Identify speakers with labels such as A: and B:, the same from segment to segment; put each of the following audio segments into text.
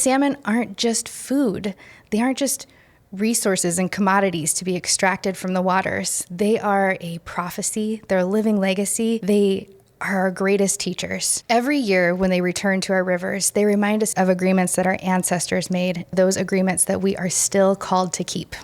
A: salmon aren't just food. They aren't just resources and commodities to be extracted from the waters. They are a prophecy. They're a living legacy. They are our greatest teachers. Every year when they return to our rivers, they remind us of agreements that our ancestors made, those agreements that we are still called to keep.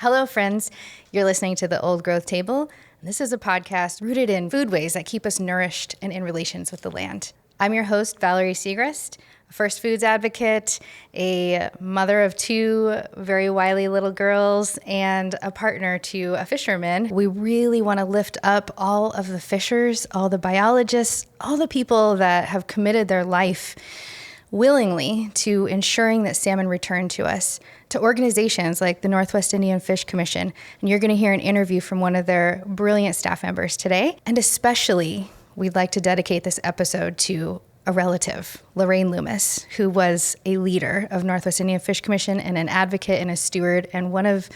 A: Hello, friends. You're listening to The Old Growth Table. This is a podcast rooted in foodways that keep us nourished and in relations with the land. I'm your host, Valerie Segrist, a first foods advocate, a mother of two very wily little girls, and a partner to a fisherman. We really want to lift up all of the fishers, all the biologists, all the people that have committed their life willingly to ensuring that salmon return to us, to organizations like the Northwest Indian Fish Commission. And you're going to hear an interview from one of their brilliant staff members today. And especially, we'd like to dedicate this episode to a relative, Lorraine Loomis, who was a leader of Northwest Indian Fish Commission and an advocate and a steward and one of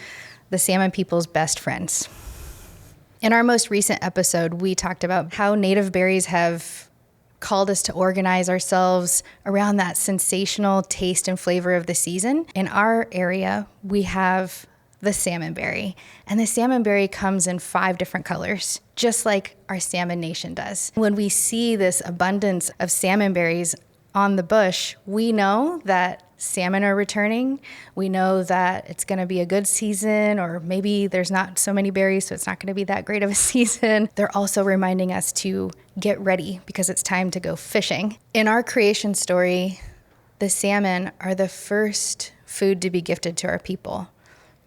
A: the Salmon Peoples' best friends. In our most recent episode, we talked about how native berries have called us to organize ourselves around that sensational taste and flavor of the season. In our area, we have the salmonberry, and the salmonberry comes in 5 different colors, just like our salmon nation does. When we see this abundance of salmonberries on the bush, we know that salmon are returning. We know that it's going to be a good season, or maybe there's not so many berries, so it's not going to be that great of a season. They're also reminding us to get ready because it's time to go fishing. In our creation story, the salmon are the first food to be gifted to our people,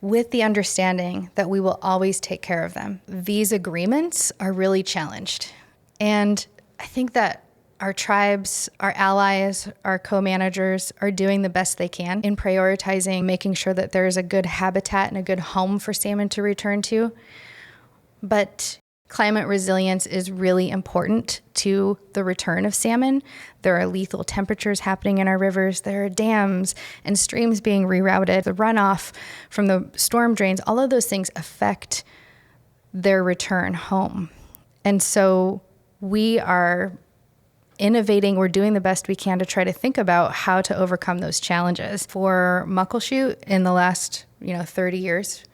A: with the understanding that we will always take care of them. These agreements are really challenged. And I think that our tribes, our allies, our co-managers are doing the best they can in prioritizing making sure that there is a good habitat and a good home for salmon to return to. But climate resilience is really important to the return of salmon. There are lethal temperatures happening in our rivers. There are dams and streams being rerouted. The runoff from the storm drains, all of those things affect their return home. And so we are innovating, we're doing the best we can to try to think about how to overcome those challenges. For Muckleshoot, in the last 30 years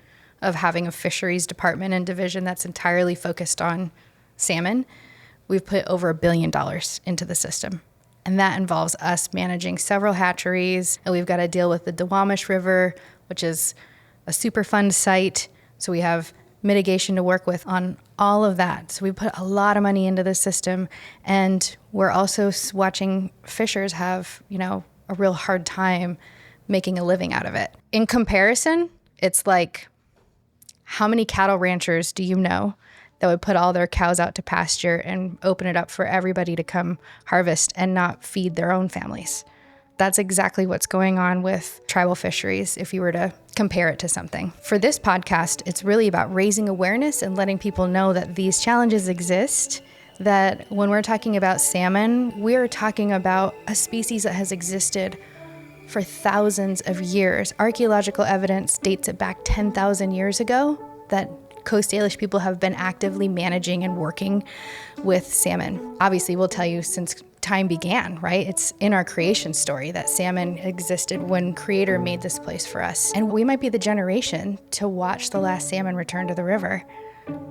A: of having a fisheries department and division that's entirely focused on salmon, we've put over $1 billion into the system. And that involves us managing several hatcheries, and we've got to deal with the Duwamish River, which is a Superfund site. So we have mitigation to work with on all of that. So we put a lot of money into the system, and we're also watching fishers have, a real hard time making a living out of it. In comparison, it's like, how many cattle ranchers do you know that would put all their cows out to pasture and open it up for everybody to come harvest and not feed their own families? That's exactly what's going on with tribal fisheries if you were to compare it to something. For this podcast, it's really about raising awareness and letting people know that these challenges exist, that when we're talking about salmon, we're talking about a species that has existed for thousands of years. Archaeological evidence dates it back 10,000 years ago that Coast Salish people have been actively managing and working with salmon. Obviously, we'll tell you since time began, right? It's in our creation story that salmon existed when Creator made this place for us. And we might be the generation to watch the last salmon return to the river.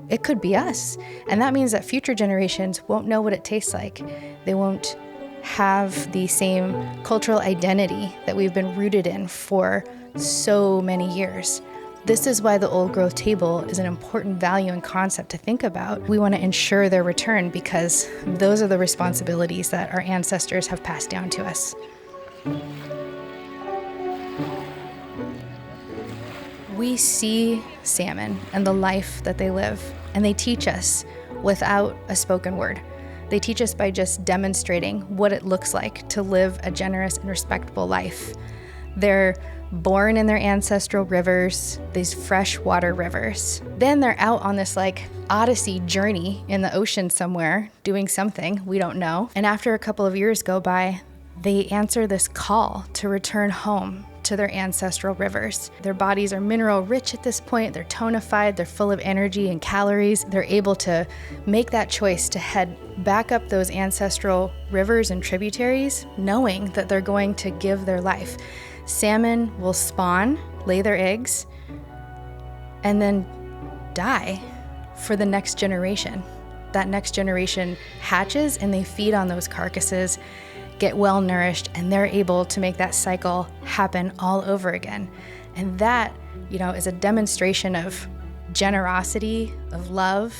A: It could be us. And that means that future generations won't know what it tastes like. They won't have the same cultural identity that we've been rooted in for so many years. This is why the Old Growth Table is an important value and concept to think about. We want to ensure their return because those are the responsibilities that our ancestors have passed down to us. We see salmon and the life that they live, and they teach us without a spoken word. They teach us by just demonstrating what it looks like to live a generous and respectable life. They're born in their ancestral rivers, these freshwater rivers. Then they're out on this like odyssey journey in the ocean somewhere, doing something, we don't know. And after a couple of years go by, they answer this call to return home to their ancestral rivers. Their bodies are mineral rich at this point. They're tonified, they're full of energy and calories. They're able to make that choice to head back up those ancestral rivers and tributaries, knowing that they're going to give their life. Salmon will spawn, lay their eggs, and then die for the next generation. That next generation hatches and they feed on those carcasses, get well nourished, and they're able to make that cycle happen all over again. And that, is a demonstration of generosity, of love,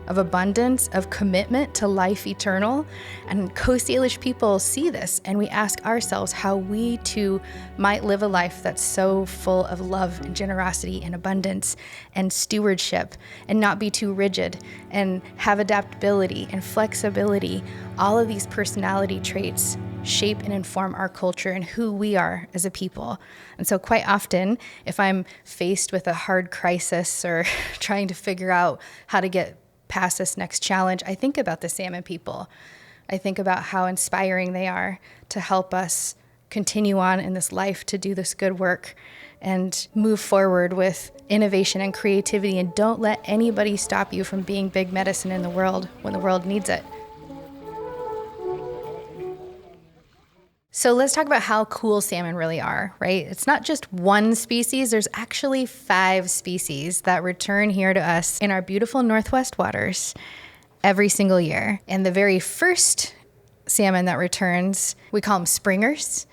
A: of abundance, of commitment to life eternal. And Coast Salish people see this, and we ask ourselves how we too might live a life that's so full of love and generosity and abundance and stewardship, and not be too rigid, and have adaptability and flexibility. All of these personality traits shape and inform our culture and who we are as a people. And so quite often, if I'm faced with a hard crisis or trying to figure out how to get past this next challenge, I think about the salmon people. I think about how inspiring they are to help us continue on in this life, to do this good work and move forward with innovation and creativity. And don't let anybody stop you from being big medicine in the world when the world needs it. So let's talk about how cool salmon really are, right? It's not just one species. There's actually 5 species that return here to us in our beautiful Northwest waters every single year. And the very first salmon that returns, we call them springers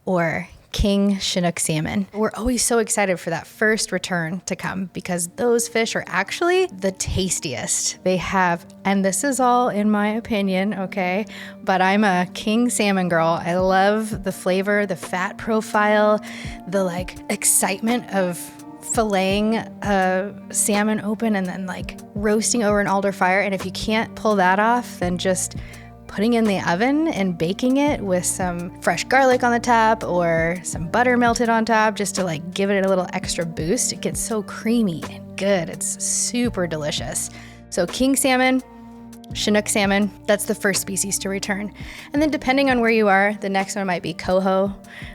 A: or king Chinook salmon. We're always so excited for that first return to come because those fish are actually the tastiest they have. And this is all in my opinion, okay? But I'm a king salmon girl. I love the flavor, the fat profile, the excitement of filleting a salmon open and then roasting over an alder fire. And if you can't pull that off, then just putting in the oven and baking it with some fresh garlic on the top or some butter melted on top just to give it a little extra boost. It gets so creamy and good. It's super delicious. So king salmon, Chinook salmon, that's the first species to return. And then depending on where you are, the next one might be coho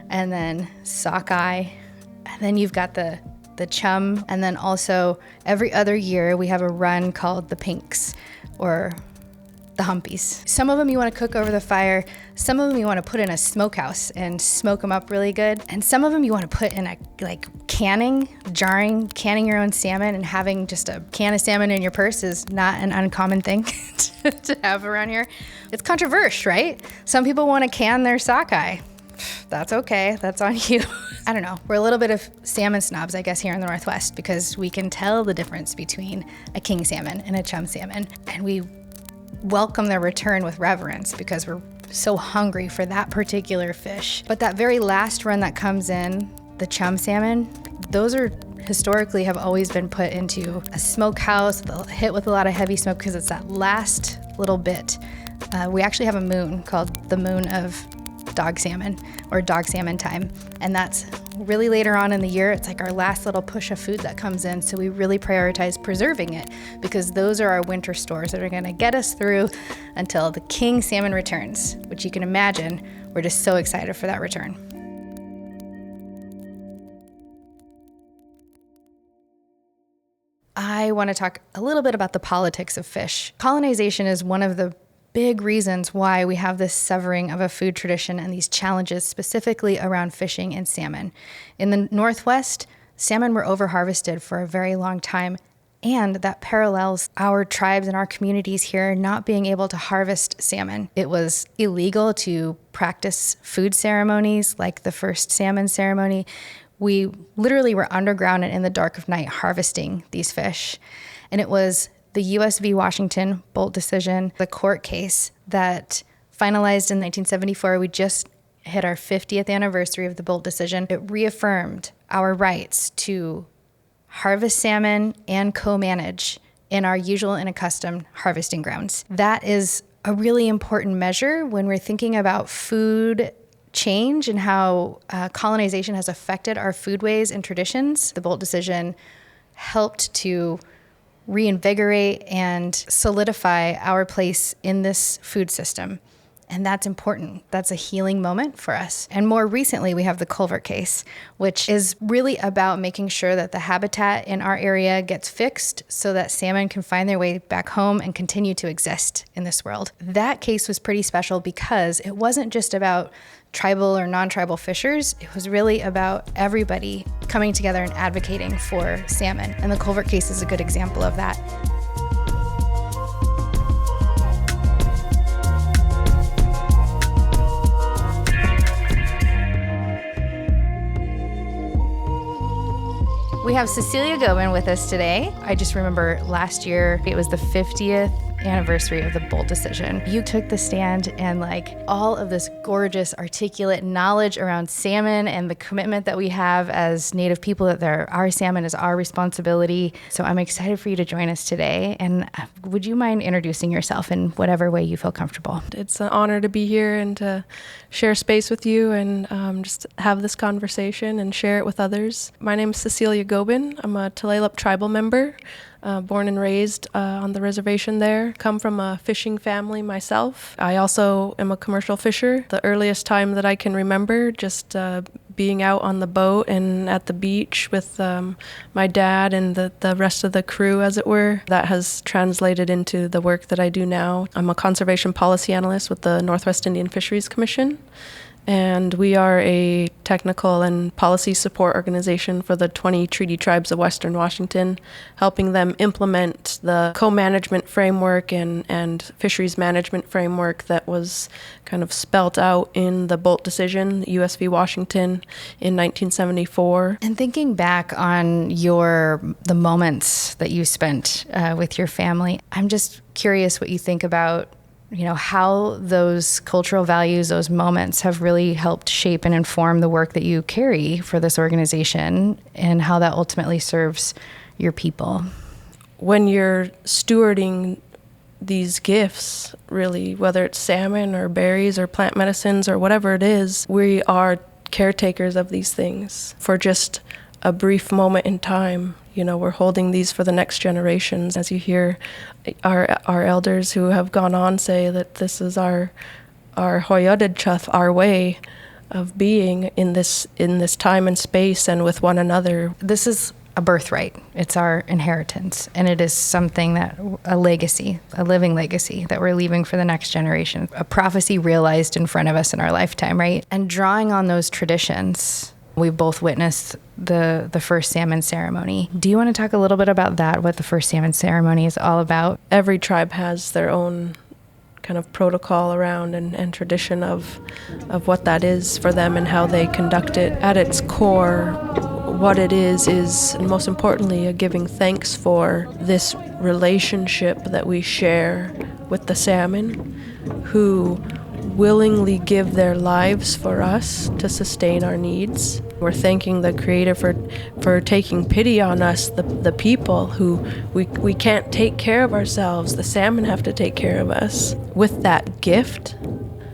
A: and then sockeye. And then you've got the chum. And then also every other year we have a run called the pinks or the humpies. Some of them you want to cook over the fire. Some of them you want to put in a smokehouse and smoke them up really good. And some of them you want to put in a canning your own salmon, and having just a can of salmon in your purse is not an uncommon thing to have around here. It's controversial, right? Some people want to can their sockeye. That's okay. That's on you. I don't know. We're a little bit of salmon snobs, I guess, here in the Northwest because we can tell the difference between a king salmon and a chum salmon. And we welcome their return with reverence because we're so hungry for that particular fish. But that very last run that comes in, the chum salmon, those are historically have always been put into a smokehouse, hit with a lot of heavy smoke because it's that last little bit. We actually have a moon called the moon of dog salmon or dog salmon time. And that's really later on in the year. It's our last little push of food that comes in. So we really prioritize preserving it because those are our winter stores that are going to get us through until the king salmon returns, which you can imagine, we're just so excited for that return. I want to talk a little bit about the politics of fish. Colonization is one of the big reasons why we have this severing of a food tradition and these challenges specifically around fishing and salmon. In the Northwest, salmon were overharvested for a very long time, and that parallels our tribes and our communities here not being able to harvest salmon. It was illegal to practice food ceremonies like the First Salmon Ceremony. We literally were underground and in the dark of night harvesting these fish. And it was the U.S. v. Washington Bolt decision, the court case that finalized in 1974. We just hit our 50th anniversary of the Bolt decision. It reaffirmed our rights to harvest salmon and co-manage in our usual and accustomed harvesting grounds. That is a really important measure when we're thinking about food change in how colonization has affected our foodways and traditions. The Bolt decision helped to reinvigorate and solidify our place in this food system. And that's important. That's a healing moment for us. And more recently, we have the culvert case, which is really about making sure that the habitat in our area gets fixed so that salmon can find their way back home and continue to exist in this world. That case was pretty special because it wasn't just about tribal or non-tribal fishers. It was really about everybody coming together and advocating for salmon. And the culvert case is a good example of that. We have Cecilia Gobin with us today. I just remember last year, it was the 50th anniversary of the Bolt decision. You took the stand and all of this gorgeous, articulate knowledge around salmon and the commitment that we have as Native people that our salmon is our responsibility. So I'm excited for you to join us today. And would you mind introducing yourself in whatever way you feel comfortable?
B: It's an honor to be here and to share space with you and just have this conversation and share it with others. My name is Cecilia Gobin. I'm a Tulalip Tribal member. Born and raised on the reservation there. Come from a fishing family myself. I also am a commercial fisher. The earliest time that I can remember, just being out on the boat and at the beach with my dad and the rest of the crew, as it were. That has translated into the work that I do now. I'm a conservation policy analyst with the Northwest Indian Fisheries Commission. And we are a technical and policy support organization for the 20 treaty tribes of Western Washington, helping them implement the co-management framework and fisheries management framework that was kind of spelt out in the Bolt decision, US v. Washington, in 1974.
A: And thinking back on the moments that you spent with your family, I'm just curious what you think about how those cultural values, those moments have really helped shape and inform the work that you carry for this organization and how that ultimately serves your people.
B: When you're stewarding these gifts, really, whether it's salmon or berries or plant medicines or whatever it is, we are caretakers of these things for just a brief moment in time. We're holding these for the next generations. As you hear our elders who have gone on say that this is our hoyodedchuth, our way of being in this time and space and with one another.
A: This is a birthright. It's our inheritance. And it is something a legacy, a living legacy that we're leaving for the next generation. A prophecy realized in front of us in our lifetime, right? And drawing on those traditions, we both witnessed the First Salmon Ceremony. Do you want to talk a little bit about that, what the First Salmon Ceremony is all about?
B: Every tribe has their own kind of protocol around and tradition of what that is for them and how they conduct it. At its core, what it is most importantly, a giving thanks for this relationship that we share with the salmon, who willingly give their lives for us to sustain our needs. We're thanking the Creator for taking pity on us, the people who we can't take care of ourselves. The salmon have to take care of us. With that gift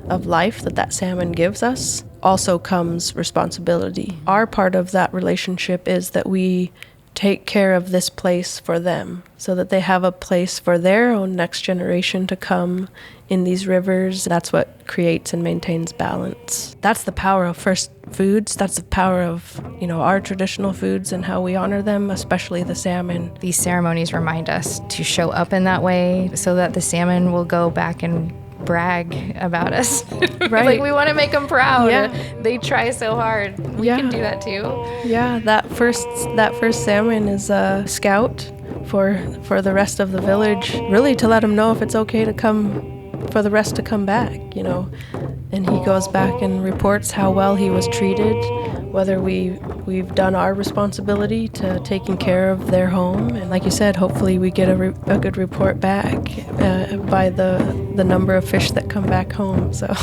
B: of life that salmon gives us also comes responsibility. Our part of that relationship is that we take care of this place for them so that they have a place for their own next generation to come in these rivers. That's what creates and maintains balance. That's the power of First Foods. That's the power of, our traditional foods and how we honor them, especially the salmon.
A: These ceremonies remind us to show up in that way so that the salmon will go back and brag about us.
B: Right.
A: We want to make them proud.
B: Yeah.
A: They try so hard. We can do that too.
B: Yeah, that first salmon is a scout for the rest of the village, really to let them know if it's okay to come, for the rest to come back, And he goes back and reports how well he was treated, whether we've done our responsibility to taking care of their home. And like you said, hopefully we get a good report back by the number of fish that come back home. So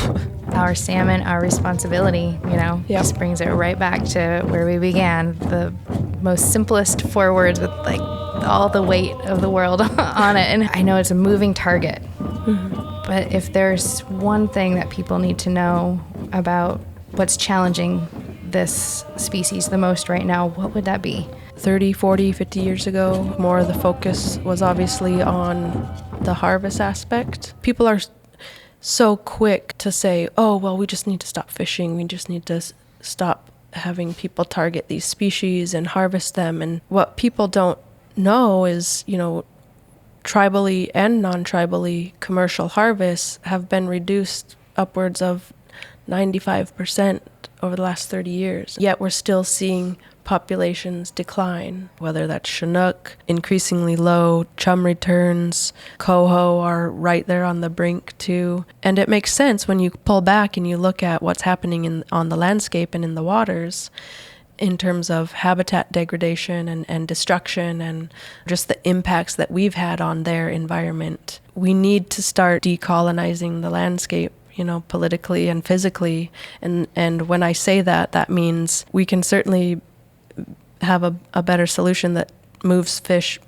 A: our salmon, our responsibility,
B: Yep.
A: just brings it right back to where we began. The most simplest 4 words with all the weight of the world on it. And I know it's a moving target. Mm-hmm. But if there's one thing that people need to know about what's challenging this species the most right now, what would that be?
B: 30, 40, 50 years ago, more of the focus was obviously on the harvest aspect. People are so quick to say, oh, well, we just need to stop fishing. We just need to stop having people target these species and harvest them. And what people don't know is, tribally and non-tribally commercial harvests have been reduced upwards of 95% over the last 30 years. Yet we're still seeing populations decline, whether that's Chinook, increasingly low, chum returns, coho are right there on the brink too. And it makes sense when you pull back and you look at what's happening on the landscape and in the waters in terms of habitat degradation and destruction and just the impacts that we've had on their environment. We need to start decolonizing the landscape, politically and physically. And when I say that, that means we can certainly have a better solution that moves fish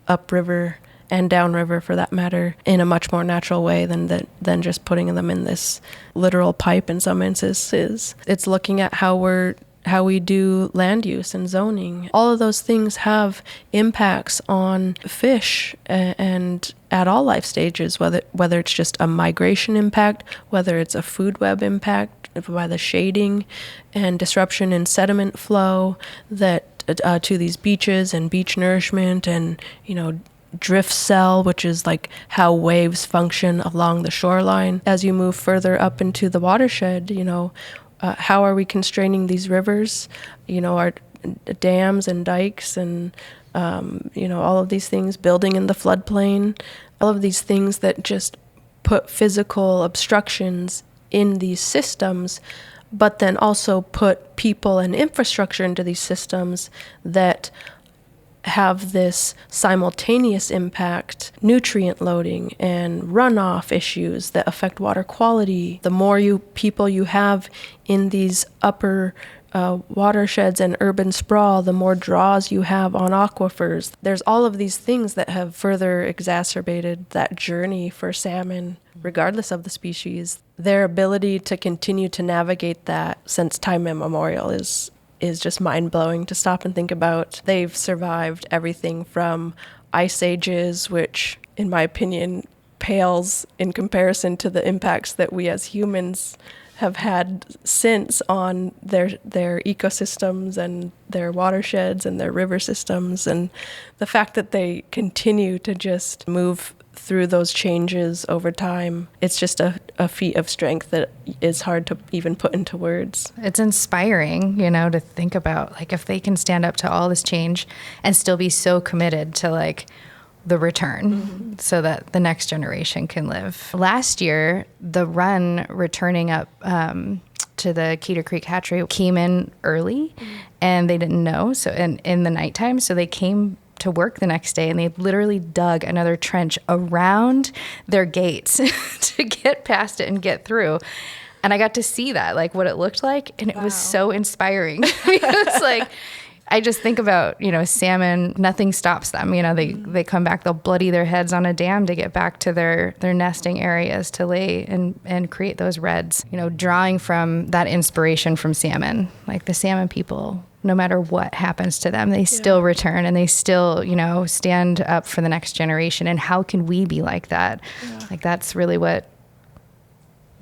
B: upriver and downriver, for that matter, in a much more natural way than just putting them in this literal pipe in some instances. It's looking at how we do land use and zoning. All of those things have impacts on fish and at all life stages, whether it's just a migration impact, whether it's a food web impact by the shading and disruption in sediment flow that to these beaches and beach nourishment and, drift cell, which is like how waves function along the shoreline. As you move further up into the watershed, how are we constraining these rivers? Our dams and dikes and, all of these things, building in the floodplain, all of these things that just put physical obstructions in these systems, but then also put people and infrastructure into these systems that have this simultaneous impact, nutrient loading and runoff issues that affect water quality. The more people you have in these upper watersheds and urban sprawl, the more draws you have on aquifers. There's all of these things that have further exacerbated that journey for salmon, regardless of the species. Their ability to continue to navigate that since time immemorial is just mind-blowing to stop and think about. They've survived everything from ice ages, which, in my opinion, pales in comparison to the impacts that we as humans have had since on their ecosystems and their watersheds and their river systems. And the fact that they continue to just move through those changes over time, it's just a feat of strength that is hard to even put into words.
A: It's inspiring, to think about, like, if they can stand up to all this change and still be so committed to, like, the return so that the next generation can live. Last year, the run returning up to the Cedar Creek hatchery came in early and they didn't know. So in the nighttime, so they came to work the next day and they literally dug another trench around their gates to get past it and get through. And I got to see that, like what it looked like. And it was so inspiring. It's like, I just think about, salmon, nothing stops them. They come back, they'll bloody their heads on a dam to get back to their nesting areas to lay and create those reds, drawing from that inspiration from salmon. Like the salmon people, no matter what happens to them, they still return and they still, stand up for the next generation. And how can we be like that? Yeah. Like that's really what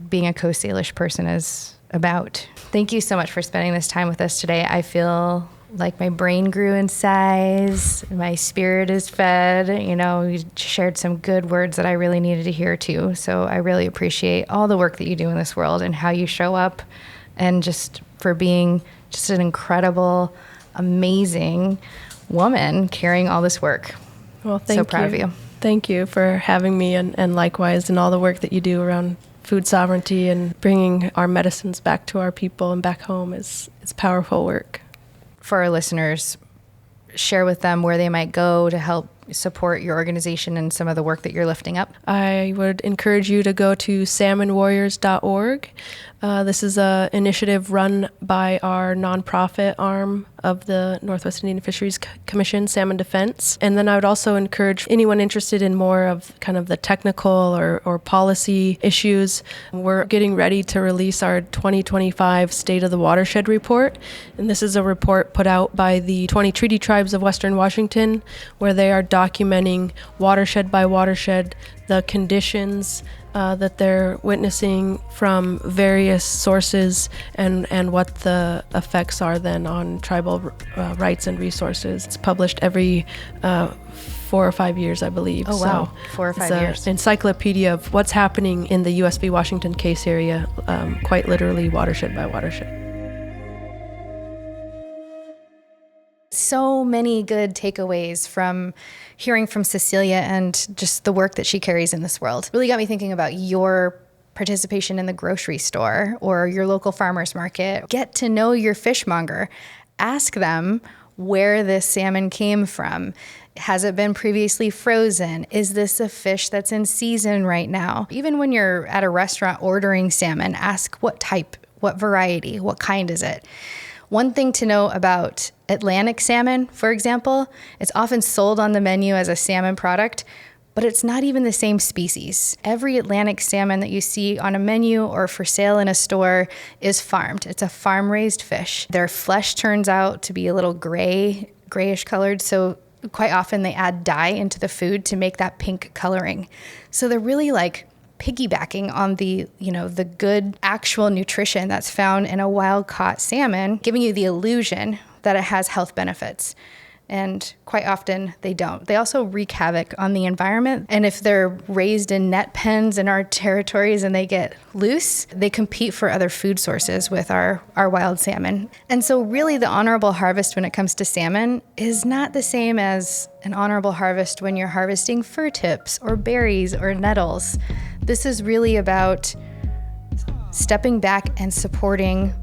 A: being a Coast Salish person is about. Thank you so much for spending this time with us today. I feel like my brain grew in size, my spirit is fed, you shared some good words that I really needed to hear too. So I really appreciate all the work that you do in this world and how you show up and just for being just an incredible, amazing woman carrying all this work.
B: Well, thank you.
A: So proud of you.
B: Thank you for having me and likewise in all the work that you do around food sovereignty and bringing our medicines back to our people and back home it's powerful work.
A: For our listeners, share with them where they might go to help support your organization and some of the work that you're lifting up?
B: I would encourage you to go to salmonwarriors.org. This is an initiative run by our nonprofit arm of the Northwest Indian Fisheries Commission, Salmon Defense. And then I would also encourage anyone interested in more of kind of the technical or policy issues. We're getting ready to release our 2025 State of the Watershed report. And this is a report put out by the 20 treaty tribes of Western Washington, where they are documenting watershed by watershed the conditions that they're witnessing from various sources and what the effects are then on tribal rights and resources. It's published every 4 or 5 years, I believe.
A: Oh, wow.
B: So
A: 4 or 5
B: it's
A: years.
B: an encyclopedia of what's happening in the US v. Washington case area, quite literally watershed by watershed.
A: So many good takeaways from hearing from Cecilia and just the work that she carries in this world. Really got me thinking about your participation in the grocery store or your local farmer's market. Get to know your fishmonger. Ask them where this salmon came from. Has it been previously frozen? Is this a fish that's in season right now? Even when you're at a restaurant ordering salmon, ask what type, what variety, what kind is it? One thing to know about Atlantic salmon, for example, it's often sold on the menu as a salmon product, but it's not even the same species. Every Atlantic salmon that you see on a menu or for sale in a store is farmed. It's a farm-raised fish. Their flesh turns out to be a little grayish colored, so quite often they add dye into the food to make that pink coloring. So they're really like piggybacking on the good actual nutrition that's found in a wild-caught salmon, giving you the illusion that it has health benefits. And quite often they don't. They also wreak havoc on the environment. And if they're raised in net pens in our territories and they get loose, they compete for other food sources with our wild salmon. And so really the honorable harvest when it comes to salmon is not the same as an honorable harvest when you're harvesting fir tips or berries or nettles. This is really about stepping back and supporting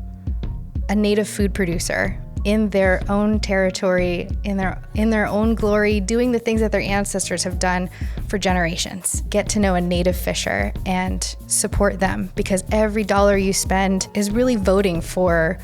A: a native food producer in their own territory, in their own glory, doing the things that their ancestors have done for generations. Get to know a native fisher and support them, because every dollar you spend is really voting for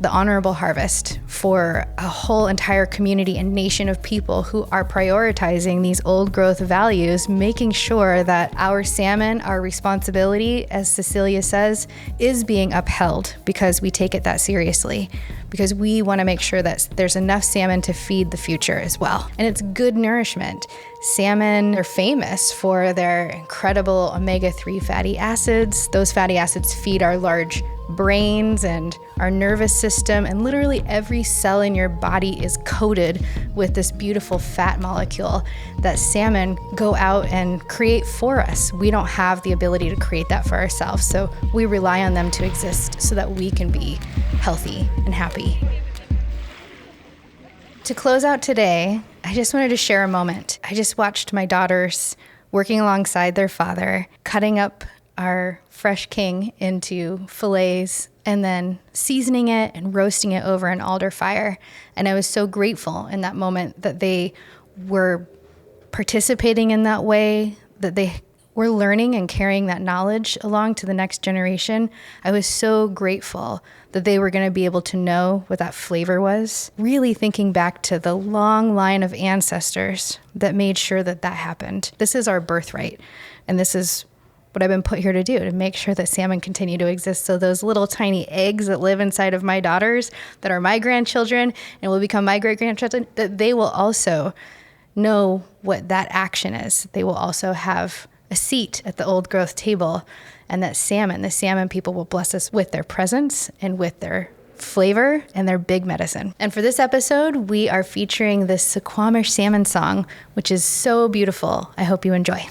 A: the honorable harvest for a whole entire community and nation of people who are prioritizing these old growth values, making sure that our salmon, our responsibility, as Cecilia says, is being upheld because we take it that seriously, because we want to make sure that there's enough salmon to feed the future as well. And it's good nourishment. Salmon are famous for their incredible omega-3 fatty acids. Those fatty acids feed our large brains and our nervous system, and literally every cell in your body is coated with this beautiful fat molecule that salmon go out and create for us. We don't have the ability to create that for ourselves, so we rely on them to exist so that we can be healthy and happy. To close out today, I just wanted to share a moment. I just watched my daughters working alongside their father, cutting up our fresh king into fillets and then seasoning it and roasting it over an alder fire. And I was so grateful in that moment that they were participating in that way, that they were learning and carrying that knowledge along to the next generation. I was so grateful that they were going to be able to know what that flavor was, really thinking back to the long line of ancestors that made sure that that happened. This is our birthright, and this is what I've been put here to do, to make sure that salmon continue to exist. So those little tiny eggs that live inside of my daughters, that are my grandchildren and will become my great-grandchildren, that they will also know what that action is. They will also have a seat at the old growth table, and that the salmon people will bless us with their presence and with their flavor and their big medicine. And for this episode, we are featuring this Suquamish salmon song, which is so beautiful. I hope you enjoy.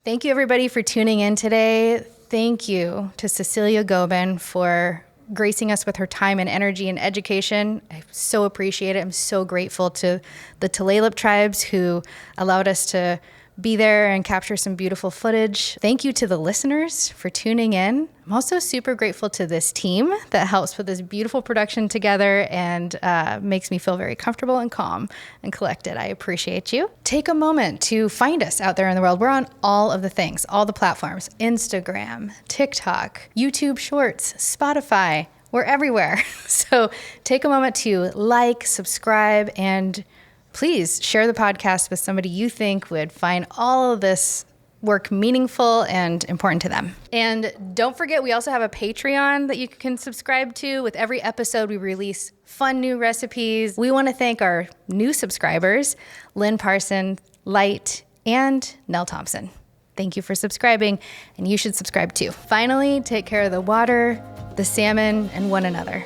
A: Thank you, everybody, for tuning in today. Thank you to Cecilia Gobin for gracing us with her time and energy and education. I so appreciate it. I'm so grateful to the Tulalip tribes who allowed us to be there and capture some beautiful footage. Thank you to the listeners for tuning in. I'm also super grateful to this team that helps put this beautiful production together and makes me feel very comfortable and calm and collected. I appreciate you. Take a moment to find us out there in the world. We're on all of the things, all the platforms, Instagram, TikTok, YouTube Shorts, Spotify. We're everywhere. So take a moment to like, subscribe, and please share the podcast with somebody you think would find all of this work meaningful and important to them. And don't forget, we also have a Patreon that you can subscribe to. With every episode, we release fun new recipes. We want to thank our new subscribers, Lynn Parson, Light, and Nell Thompson. Thank you for subscribing, and you should subscribe too. Finally, take care of the water, the salmon, and one another.